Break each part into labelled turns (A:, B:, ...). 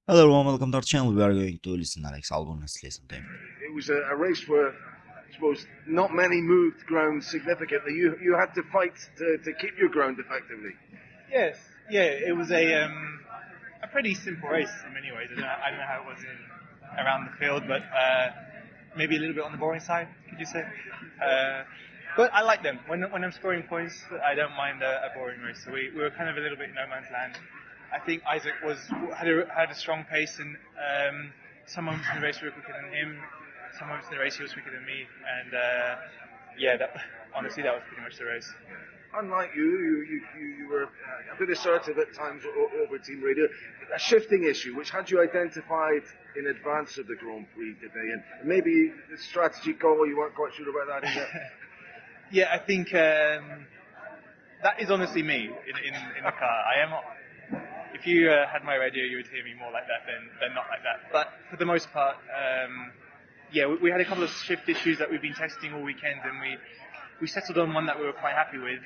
A: Hello everyone, welcome to our channel. We are going to listen Alex Albon. Let's listen to him.
B: It was a race where, I suppose, not many moved ground significantly. You had to fight to keep your ground effectively.
C: Yes, yeah, it was a pretty simple race in many ways. I don't know how it was around the field, but maybe a little bit on the boring side, could you say? But I like them. When I'm scoring points, I don't mind a boring race. So we were kind of a little bit in no man's land. I think Isaac had a strong pace, and some moments in the race we were quicker than him. Some moments in the race he was quicker than me, and honestly, that was pretty much the race.
B: Unlike you were a bit assertive at times over team radio. A shifting issue, which had you identified in advance of the Grand Prix today, and maybe the strategy call, you weren't quite sure about that either.
C: Yeah, I think that is honestly me in the car. I am not. If you had my radio, you would hear me more like that than not like that. But for the most part, we had a couple of shift issues that we've been testing all weekend, and we settled on one that we were quite happy with.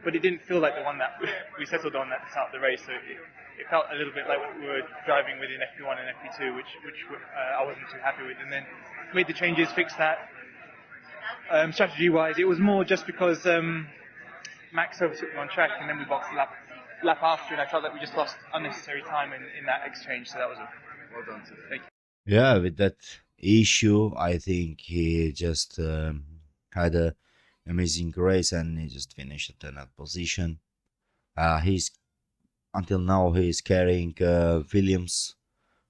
C: But it didn't feel like the one that we settled on at the start of the race. So it felt a little bit like what we were driving with in FP1 and FP2, which I wasn't too happy with. And then made the changes, fixed that. Strategy-wise, it was more just because Max overtook me on track, and then we boxed the lap after, and I felt like we just lost unnecessary time in that exchange. So that was all.
B: Well done today.
C: Thank you.
A: Yeah, with that issue, I think he just had a amazing race and he just finished at 10th position. He's until now he's carrying Williams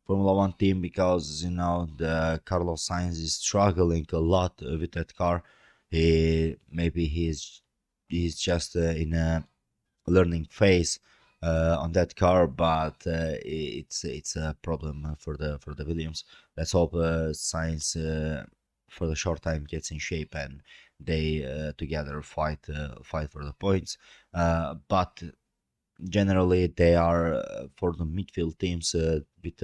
A: Formula One team because the Carlos Sainz is struggling a lot with that car. He's just in a learning phase on that car, but it's a problem for the Williams. Let's hope Sainz for the short time gets in shape and they together fight for the points. But generally they are for the midfield teams with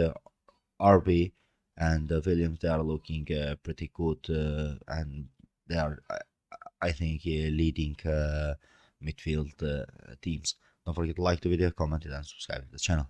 A: RB and Williams, they are looking pretty good, and they are, I think, leading midfield teams. Don't forget to like the video, comment it, and subscribe to the channel.